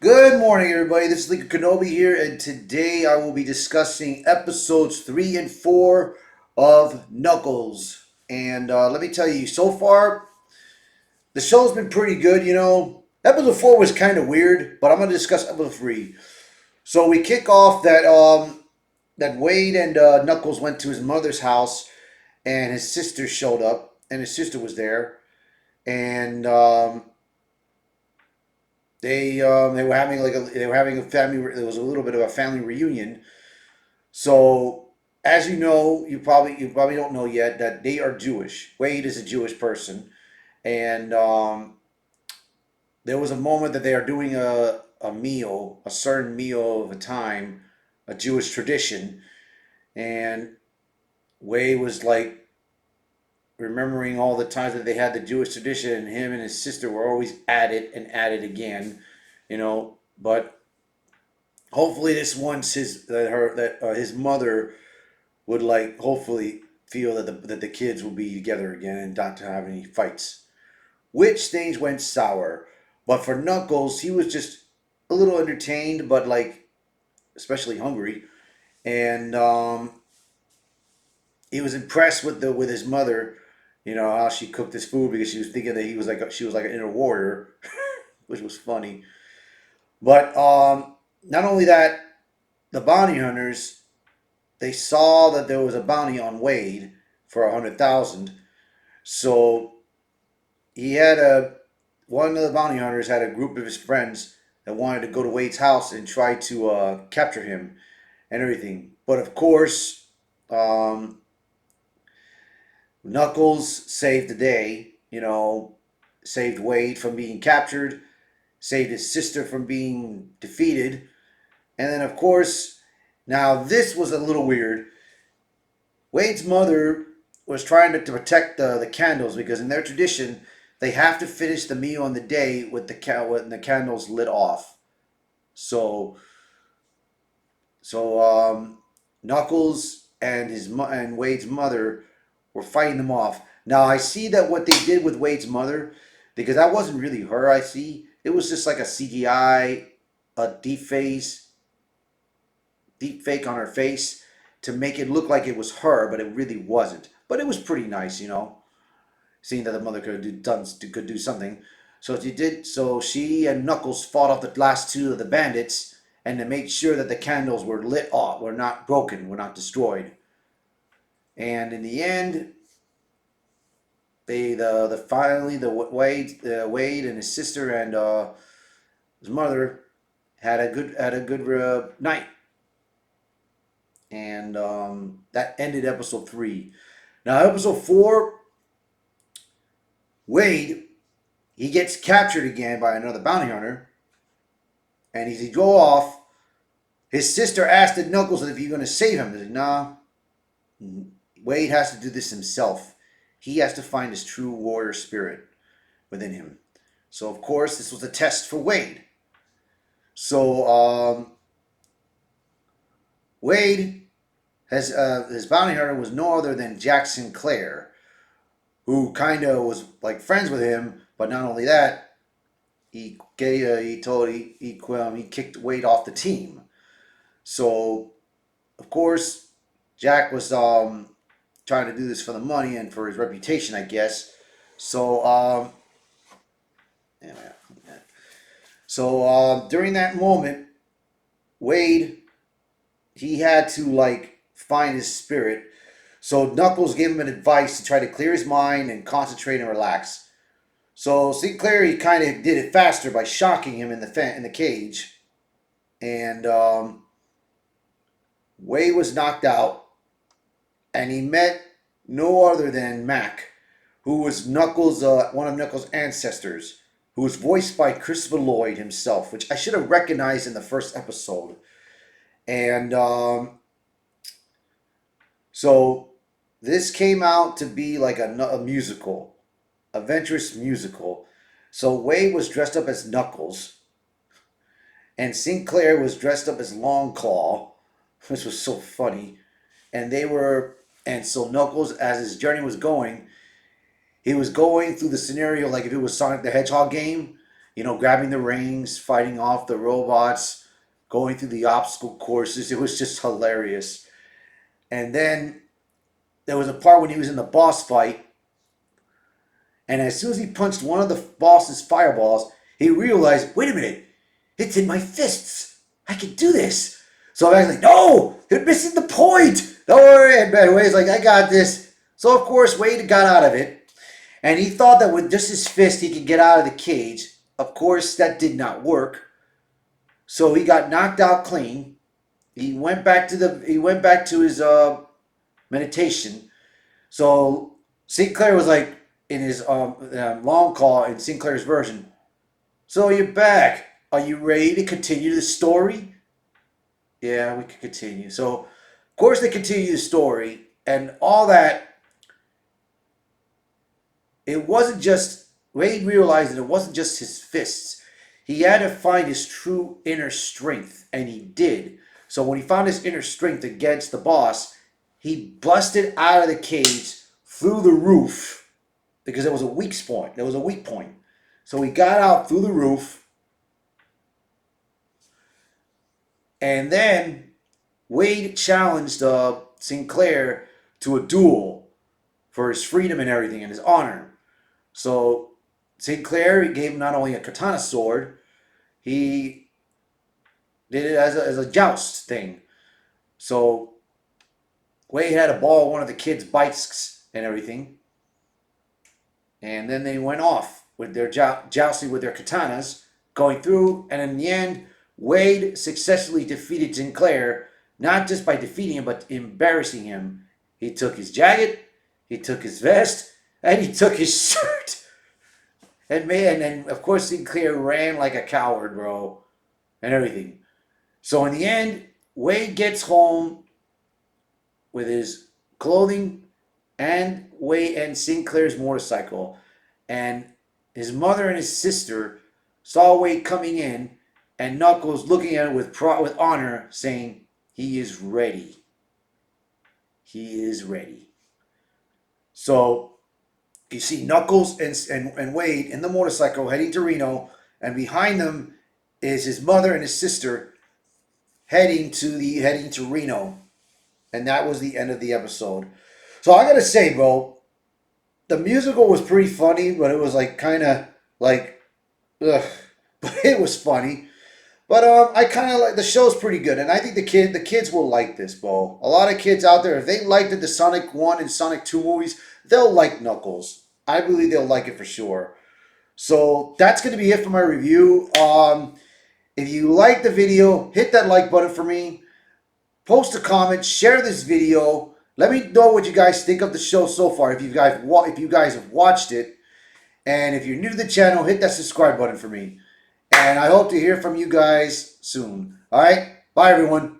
Good morning, everybody. This is Lincoln Kenobi here, and today I will be discussing episodes 3 and 4 of Knuckles. And let me tell you, so far, the show's been pretty good. Episode 4 was kind of weird, but I'm going to discuss episode 3. So we kick off that Wade and Knuckles went to his mother's house, and his sister showed up, and his sister was there, and they were having a family. There was a little bit of a family reunion. So as you know, you probably don't know yet that they are Jewish. Wade is a Jewish person, and there was a moment that they are doing a meal, a certain meal of a time, a Jewish tradition, and Wade was like remembering all the times that they had the Jewish tradition, and him and his sister were always at it and at it again, But hopefully, this once his mother would like hopefully feel that the kids will be together again and not to have any fights. Which things went sour, but for Knuckles, he was just a little entertained, but like especially hungry, and he was impressed with his mother. How she cooked his food because she was thinking that she was like an inner warrior, which was funny. But not only that, the bounty hunters they saw that there was a bounty on Wade for 100,000. So he had a one of the bounty hunters had a group of his friends that wanted to go to Wade's house and try to capture him and everything. But of course, Knuckles saved the day. Saved Wade from being captured, saved his sister from being defeated, and then of course, now this was a little weird. Wade's mother was trying to protect the candles because in their tradition they have to finish the meal on the day with the candles lit off. So so Knuckles and and Wade's mother were fighting them off. Now I see that what they did with Wade's mother, because that wasn't really her. I see it was just like a CGI, a deep fake on her face to make it look like it was her, but it really wasn't. But it was pretty nice, seeing that the mother could do something. So she did. So she and Knuckles fought off the last two of the bandits, and to make sure that the candles were lit off, were not broken, were not destroyed. And in the end, they the finally the Wade and his sister and his mother had a good night, and that ended episode 3. Now episode 4, Wade he gets captured again by another bounty hunter, and as he go off, his sister asked Knuckles if he's going to save him. He said, "Nah, Wade has to do this himself. He has to find his true warrior spirit within him." So of course, this was a test for Wade. So Wade has his bounty hunter was no other than Jack Sinclair, who kind of was like friends with him. But not only that, he kicked Wade off the team. So of course, Jack was trying to do this for the money and for his reputation, I guess. So yeah, yeah. So during that moment, Wade he had to like find his spirit. So Knuckles gave him an advice to try to clear his mind and concentrate and relax. So Sinclair he kind of did it faster by shocking him in the cage, and Wade was knocked out, and he met no other than Mac, who was one of Knuckles' ancestors, who was voiced by Christopher Lloyd himself, which I should have recognized in the first episode. And so this came out to be like a musical, a Venturous musical. So Wade was dressed up as Knuckles, and Sinclair was dressed up as Longclaw, which was so funny. And so Knuckles, as his journey was going, he was going through the scenario like if it was Sonic the Hedgehog game. grabbing the rings, fighting off the robots, going through the obstacle courses. It was just hilarious. And then there was a part when he was in the boss fight, and as soon as he punched one of the boss's fireballs, he realized, wait a minute, it's in my fists. I can do this. So I was like, no, you're missing the point. Don't worry. And Wade's like, I got this. So of course Wade got out of it, and he thought that with just his fist he could get out of the cage. Of course, that did not work. So he got knocked out clean. He went back to his meditation. So Sinclair was like in his long call in Sinclair's version. So you're back. Are you ready to continue the story? Yeah, we can continue. So of course they continue the story and all that. It wasn't just Wade realized that it wasn't just his fists. He had to find his true inner strength, and he did. So when he found his inner strength against the boss, he busted out of the cage through the roof because there was a weak point. There was a weak point. So he got out through the roof, and then Wade challenged Sinclair to a duel for his freedom and everything and his honor. So Sinclair, he gave him not only a katana sword, he did it as a joust thing. So Wade had to borrow one of the kids' bikes and everything. And then they went off with their jousting with their katanas, going through, and in the end, Wade successfully defeated Sinclair, not just by defeating him, but embarrassing him. He took his jacket, he took his vest, and he took his shirt. And then of course Sinclair ran like a coward, bro, and everything. So in the end, Wade gets home with his clothing and Sinclair's motorcycle, and his mother and his sister saw Wade coming in, and Knuckles looking at it with honor, saying, "He is ready. He is ready." So you see Knuckles and Wade in the motorcycle heading to Reno, and behind them is his mother and his sister heading to Reno. And that was the end of the episode. So I gotta say, bro, the musical was pretty funny, but it was like kind of like, ugh. But it was funny. But I kind of like the show's pretty good, and I think the kids will like this, bro. A lot of kids out there, if they liked the Sonic 1 and Sonic 2 movies, they'll like Knuckles. I believe they'll like it for sure. So that's going to be it for my review. If you like the video, hit that like button for me. Post a comment, share this video. Let me know what you guys think of the show so far. If you guys have watched it, and if you're new to the channel, hit that subscribe button for me. And I hope to hear from you guys soon. All right, bye everyone.